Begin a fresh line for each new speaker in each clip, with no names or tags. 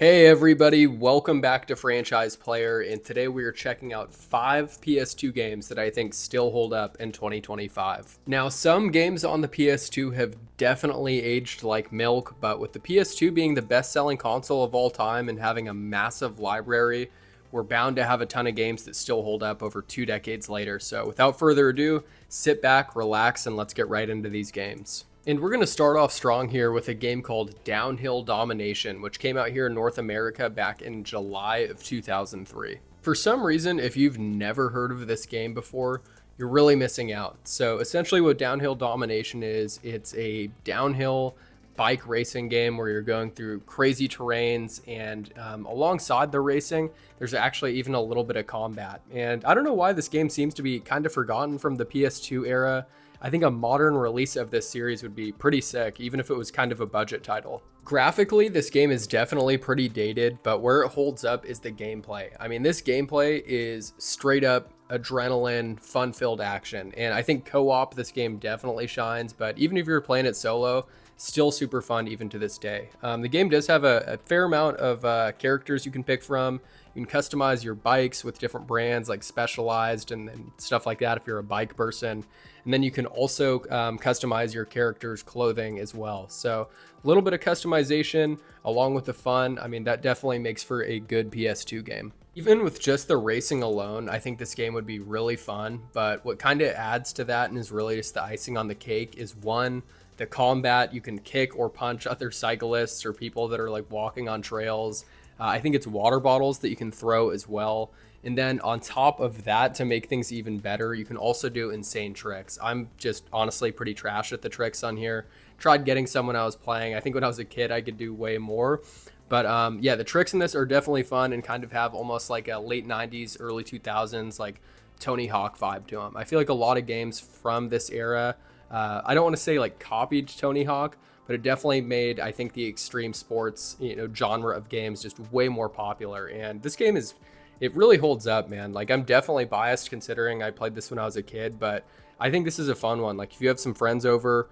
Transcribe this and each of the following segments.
Hey everybody, welcome back to Franchise Player, and today we are checking out 5 PS2 games that I think still hold up in 2025. Now, some games on the PS2 have definitely aged like milk, but with the PS2 being the best-selling console of all time and having a massive library, we're bound to have a ton of games that still hold up over 2 decades later. So without further ado, sit back, relax, and let's get right into these games. And we're going to start off strong here with a game called Downhill Domination, which came out here in North America back in July of 2003. For some reason, if you've never heard of this game before, you're really missing out. So essentially what Downhill Domination is, it's a downhill bike racing game where you're going through crazy terrains, and alongside the racing, there's actually even a little bit of combat. And I don't know why this game seems to be kind of forgotten from the PS2 era. I think a modern release of this series would be pretty sick, even if it was kind of a budget title. Graphically, this game is definitely pretty dated, but where it holds up is the gameplay. I mean, this gameplay is straight up adrenaline, fun-filled action, and I think co-op this game definitely shines, but even if you're playing it solo, still super fun even to this day. The game does have a fair amount of characters you can pick from. You can customize your bikes with different brands like Specialized and stuff like that if you're a bike person. And then you can also customize your character's clothing as well. So a little bit of customization along with the fun. I mean, that definitely makes for a good PS2 game. Even with just the racing alone, I think this game would be really fun. But what kind of adds to that and is really just the icing on the cake is one, the combat. You can kick or punch other cyclists or people that are like walking on trails. I think it's water bottles that you can throw as well. And then on top of that, to make things even better, you can also do insane tricks. I'm just honestly pretty trash at the tricks on here. Tried getting some when I was playing. I think when I was a kid, I could do way more. But yeah, the tricks in this are definitely fun and kind of have almost like a late 90s, early 2000s, like Tony Hawk vibe to them. I feel like a lot of games from this era, I don't want to say like copied Tony Hawk, but it definitely made, I think, the extreme sports, genre of games just way more popular. And this game it really holds up, man. Like, I'm definitely biased considering I played this when I was a kid, but I think this is a fun one. Like, if you have some friends over,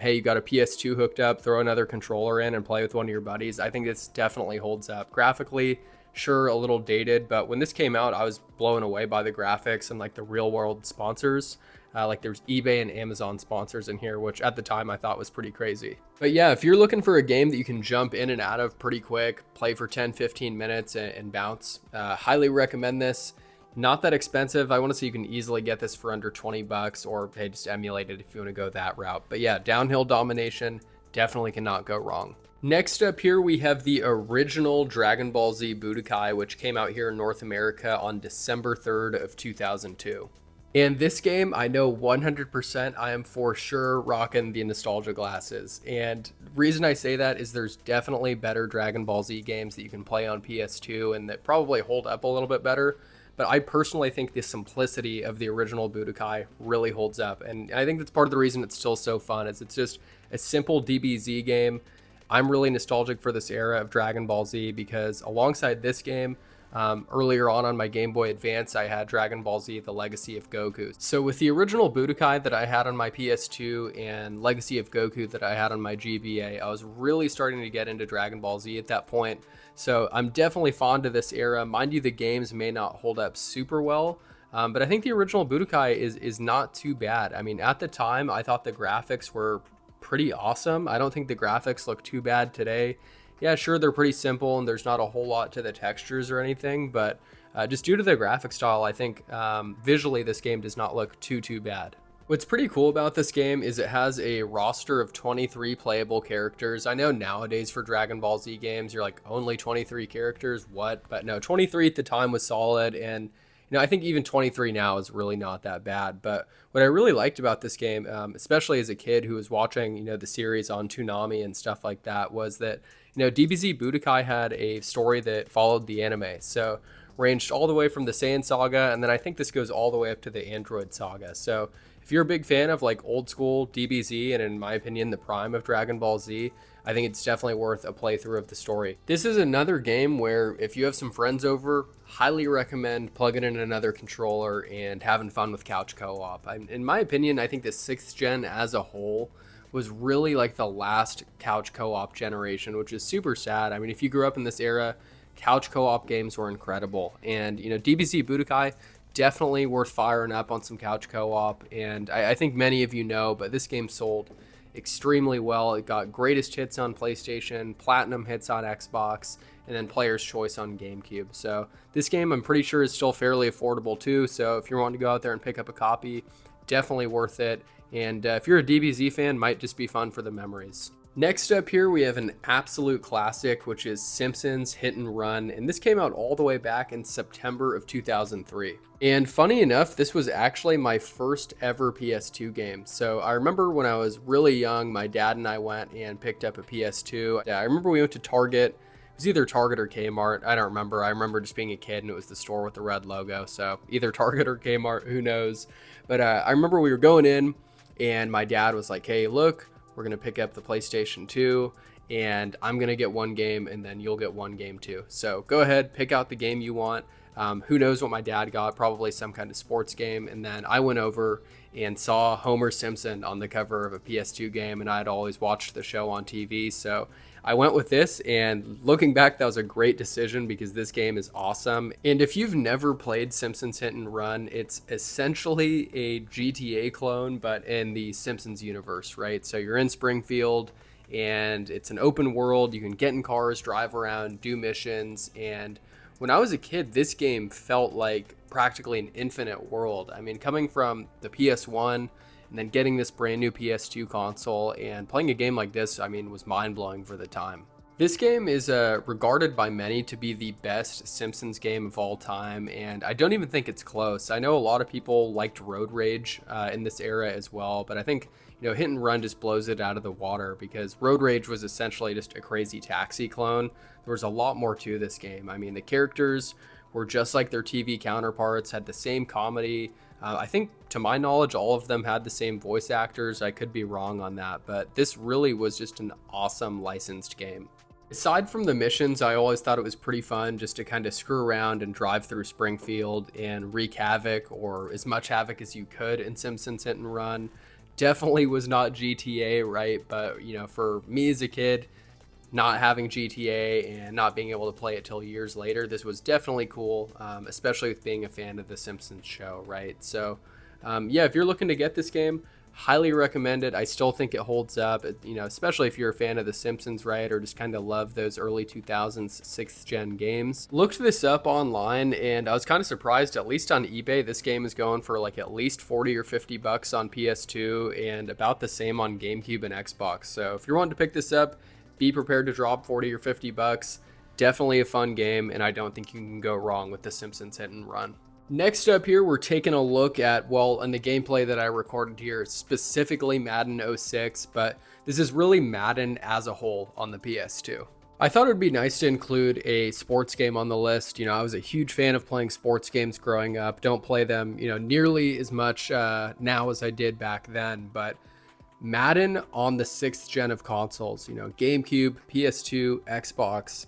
hey, you got a PS2 hooked up, throw another controller in and play with one of your buddies. I think this definitely holds up. Graphically, sure, a little dated, but when this came out, I was blown away by the graphics and like the real world sponsors. Like there's eBay and Amazon sponsors in here, which at the time I thought was pretty crazy. But yeah, if you're looking for a game that you can jump in and out of pretty quick, play for 10-15 minutes and bounce, highly recommend this. Not that expensive. I want to say you can easily get this for under 20 bucks, or hey, just emulate it if you want to go that route. But yeah, Downhill Domination definitely cannot go wrong. Next up here, we have the original Dragon Ball Z Budokai, which came out here in North America on December 3rd of 2002. And this game, I know 100% I am for sure rocking the nostalgia glasses. And reason I say that is there's definitely better Dragon Ball Z games that you can play on PS2 and that probably hold up a little bit better. But I personally think the simplicity of the original Budokai really holds up. And I think that's part of the reason it's still so fun, is it's just a simple DBZ game. I'm really nostalgic for this era of Dragon Ball Z because alongside this game, earlier on my Game Boy Advance, I had Dragon Ball Z, The Legacy of Goku. So with the original Budokai that I had on my PS2 and Legacy of Goku that I had on my GBA, I was really starting to get into Dragon Ball Z at that point. So I'm definitely fond of this era. Mind you, the games may not hold up super well, but I think the original Budokai is not too bad. I mean, at the time, I thought the graphics were pretty awesome. I don't think the graphics look too bad today. Yeah, sure, they're pretty simple and there's not a whole lot to the textures or anything, but just due to the graphic style, I think visually this game does not look too bad. What's pretty cool about this game is it has a roster of 23 playable characters. I know nowadays for Dragon Ball Z games, you're like, only 23 characters? What? But no, 23 at the time was solid, and I think even 23 now is really not that bad. But what I really liked about this game, especially as a kid who was watching, the series on Toonami and stuff like that, was that, DBZ Budokai had a story that followed the anime. So ranged all the way from the Saiyan saga, and then I think this goes all the way up to the Android saga. So if you're a big fan of like old school DBZ, and in my opinion, the prime of Dragon Ball Z, I think it's definitely worth a playthrough of the story. This is another game where if you have some friends over, highly recommend plugging in another controller and having fun with couch co-op. In my opinion, I think the 6th gen as a whole was really like the last couch co-op generation, which is super sad. I mean, if you grew up in this era, couch co-op games were incredible. And, DBZ Budokai, definitely worth firing up on some couch co-op. And I think many of you know, but this game sold extremely well. It got greatest hits on PlayStation, platinum hits on Xbox, and then player's choice on GameCube. So this game, I'm pretty sure, is still fairly affordable too. So if you're wanting to go out there and pick up a copy, definitely worth it. And if you're a DBZ fan, might just be fun for the memories. Next up here, we have an absolute classic, which is Simpsons Hit and Run. And this came out all the way back in September of 2003. And funny enough, this was actually my first ever PS2 game. So I remember when I was really young, my dad and I went and picked up a PS2. I remember we went to Target. It was either Target or Kmart. I don't remember. I remember just being a kid and it was the store with the red logo. So either Target or Kmart, who knows. But I remember we were going in and my dad was like, hey, look, we're going to pick up the PlayStation 2 and I'm going to get one game and then you'll get one game too. So go ahead, pick out the game you want. Who knows what my dad got, probably some kind of sports game. And then I went over and saw Homer Simpson on the cover of a PS2 game, and I'd always watched the show on TV. So I went with this, and looking back, that was a great decision because this game is awesome. And if you've never played Simpsons Hit and Run, it's essentially a GTA clone, but in the Simpsons universe, right? So you're in Springfield, and it's an open world. You can get in cars, drive around, do missions, and when I was a kid, this game felt like practically an infinite world. I mean, coming from the PS1 and then getting this brand new PS2 console and playing a game like this, I mean, was mind-blowing for the time. This game is regarded by many to be the best Simpsons game of all time, and I don't even think it's close. I know a lot of people liked Road Rage in this era as well, but I think Hit and Run just blows it out of the water because Road Rage was essentially just a Crazy Taxi clone. There was a lot more to this game. I mean, the characters were just like their TV counterparts, had the same comedy. I think, to my knowledge, all of them had the same voice actors. I could be wrong on that, but this really was just an awesome licensed game. Aside from the missions, I always thought it was pretty fun just to kind of screw around and drive through Springfield and wreak havoc, or as much havoc as you could in Simpsons Hit and Run. Definitely was not GTA, right? But, for me as a kid, not having GTA and not being able to play it till years later, this was definitely cool, especially with being a fan of the Simpsons show, right? So, if you're looking to get this game, highly recommend it. I still think it holds up, especially if you're a fan of The Simpsons, right? Or just kind of love those early 2000s 6th gen games. Looked this up online and I was kind of surprised, at least on eBay, this game is going for like at least 40 or 50 bucks on PS2 and about the same on GameCube and Xbox. So if you're wanting to pick this up, be prepared to drop 40 or 50 bucks. Definitely a fun game, and I don't think you can go wrong with The Simpsons Hit and Run. Next up here, we're taking a look at, in the gameplay that I recorded here, specifically Madden 06, but this is really Madden as a whole on the PS2. I thought it would be nice to include a sports game on the list. I was a huge fan of playing sports games growing up. Don't play them, nearly as much now as I did back then, but Madden on the 6th gen of consoles, GameCube, PS2, Xbox,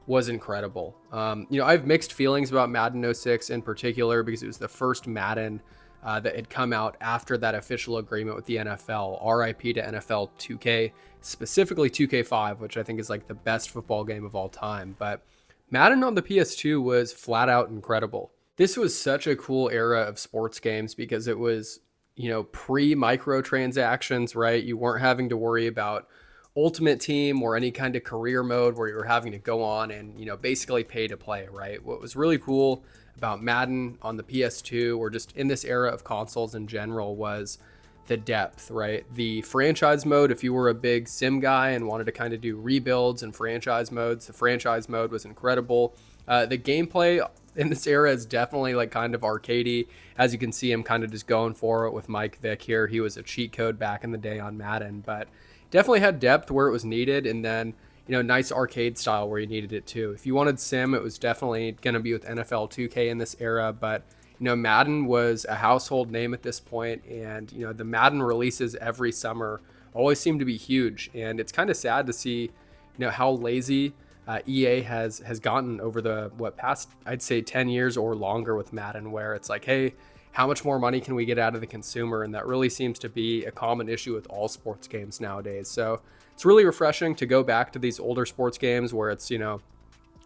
was incredible. I have mixed feelings about Madden 06 in particular because it was the first Madden that had come out after that official agreement with the NFL. RIP to NFL 2K, specifically 2K5, which I think is like the best football game of all time. But Madden on the PS2 was flat out incredible. This was such a cool era of sports games because it was pre-microtransactions, right? You weren't having to worry about Ultimate Team or any kind of career mode where you were having to go on and, basically pay to play, right? What was really cool about Madden on the PS2 or just in this era of consoles in general was the depth, right? The franchise mode, if you were a big sim guy and wanted to kind of do rebuilds and franchise modes, the franchise mode was incredible. The gameplay in this era is definitely like kind of arcadey. As you can see, I'm kind of just going for it with Mike Vick here. He was a cheat code back in the day on Madden, but definitely had depth where it was needed, and then nice arcade style where you needed it too. If you wanted sim, it was definitely going to be with NFL 2K in this era, but Madden was a household name at this point, and the Madden releases every summer always seem to be huge, and it's kind of sad to see how lazy EA has gotten over the past, I'd say 10 years or longer with Madden, where it's like, hey, how much more money can we get out of the consumer? And that really seems to be a common issue with all sports games nowadays. So it's really refreshing to go back to these older sports games where it's,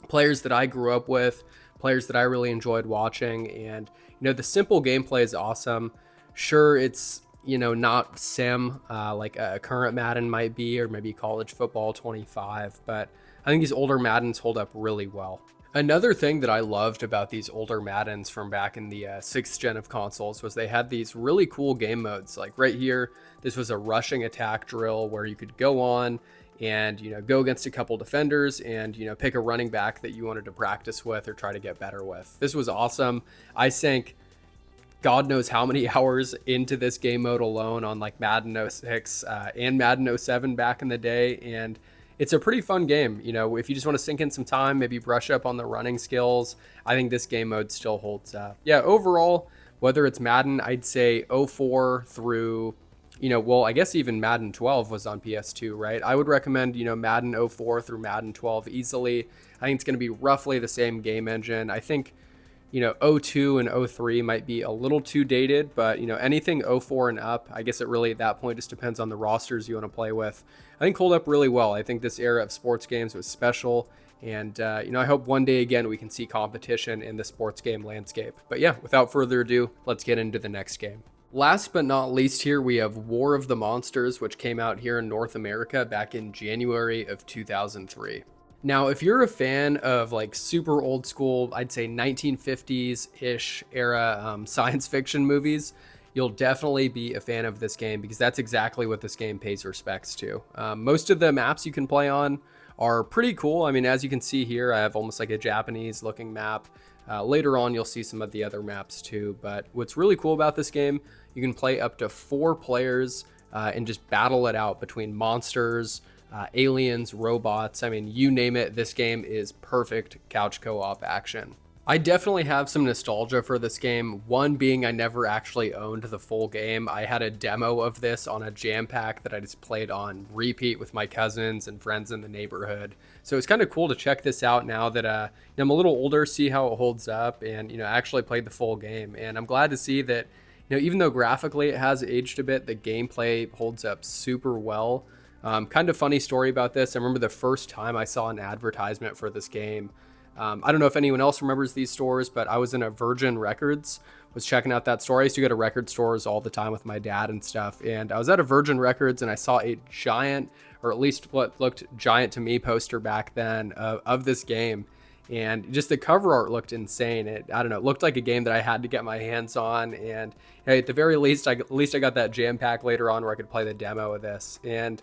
players that I grew up with, players that I really enjoyed watching. And, the simple gameplay is awesome. Sure, it's, not sim like a current Madden might be, or maybe college football 25, but I think these older Maddens hold up really well. Another thing that I loved about these older Maddens from back in the 6th gen of consoles was they had these really cool game modes. Like right here, this was a rushing attack drill where you could go on and, go against a couple defenders and, pick a running back that you wanted to practice with or try to get better with. This was awesome. I sank God knows how many hours into this game mode alone on like Madden 06 and Madden 07 back in the day. And it's a pretty fun game. If you just want to sink in some time, maybe brush up on the running skills, I think this game mode still holds up. Yeah, overall, whether it's Madden, I'd say 04 through, I guess even Madden 12 was on PS2, right? I would recommend, Madden 04 through Madden 12 easily. I think it's going to be roughly the same game engine. I think, 02 and 03 might be a little too dated, but, anything 04 and up, I guess it really at that point just depends on the rosters you want to play with. I think hold up really well. I think this era of sports games was special. And, I hope one day again we can see competition in the sports game landscape. But yeah, without further ado, let's get into the next game. Last but not least here, we have War of the Monsters, which came out here in North America back in January of 2003. Now, if you're a fan of like super old school, I'd say 1950s-ish era science fiction movies, you'll definitely be a fan of this game because that's exactly what this game pays respects to. Most of the maps you can play on are pretty cool. I mean, as you can see here, I have almost like a Japanese looking map. Later on, you'll see some of the other maps too. But what's really cool about this game, you can play up to 4 players and just battle it out between monsters, aliens, robots. I mean, you name it, this game is perfect couch co-op action. I definitely have some nostalgia for this game. One being I never actually owned the full game. I had a demo of this on a jam pack that I just played on repeat with my cousins and friends in the neighborhood. So it's kind of cool to check this out now that I'm a little older, see how it holds up, and actually played the full game. And I'm glad to see that even though graphically it has aged a bit, the gameplay holds up super well. Kind of funny story about this. I remember the first time I saw an advertisement for this game. I don't know if anyone else remembers these stores, but I was in a Virgin Records, was checking out that store. I used to go to record stores all the time with my dad and stuff. And I was at a Virgin Records and I saw a giant, or at least what looked giant to me, poster back then of this game. And just the cover art looked insane. It looked like a game that I had to get my hands on. And at the very least, I got that jam pack later on where I could play the demo of this. And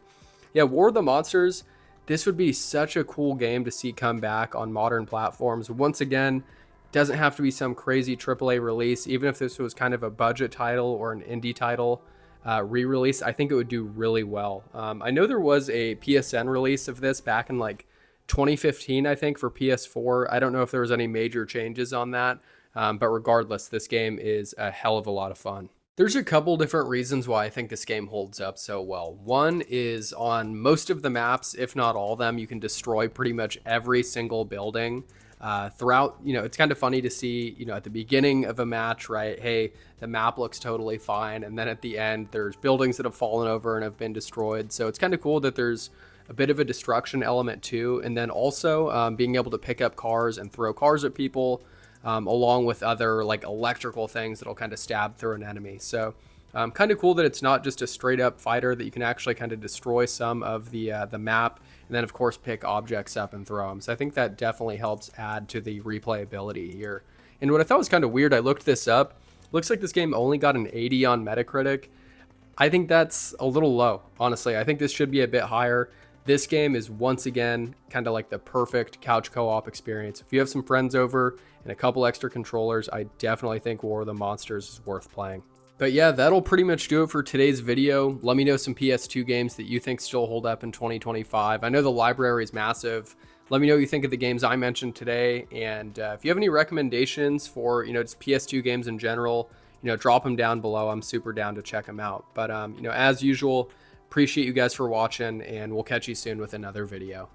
yeah, War of the Monsters, this would be such a cool game to see come back on modern platforms. Once again, doesn't have to be some crazy AAA release. Even if this was kind of a budget title or an indie title re-release, I think it would do really well. I know there was a PSN release of this back in like 2015, I think, for PS4. I don't know if there was any major changes on that, but regardless, this game is a hell of a lot of fun. There's a couple different reasons why I think this game holds up so well. One is on most of the maps, if not all of them, you can destroy pretty much every single building. Throughout, it's kind of funny to see, at the beginning of a match, right? Hey, the map looks totally fine. And then at the end, there's buildings that have fallen over and have been destroyed. So it's kind of cool that there's a bit of a destruction element too. And then also being able to pick up cars and throw cars at people. Along with other like electrical things that'll kind of stab through an enemy. So kind of cool that it's not just a straight up fighter, that you can actually kind of destroy some of the map and then of course pick objects up and throw them. So I think that definitely helps add to the replayability here. And what I thought was kind of weird, I looked this up. Looks like this game only got an 80 on Metacritic. I think that's a little low, honestly. I think this should be a bit higher. This game is once again kind of like the perfect couch co-op experience. If you have some friends over and a couple extra controllers, I definitely think War of the Monsters is worth playing. But yeah, that'll pretty much do it for today's video. Let me know some PS2 games that you think still hold up in 2025. I know the library is massive. Let me know what you think of the games I mentioned today. And if you have any recommendations for, just PS2 games in general, drop them down below. I'm super down to check them out. But, as usual, appreciate you guys for watching, and we'll catch you soon with another video.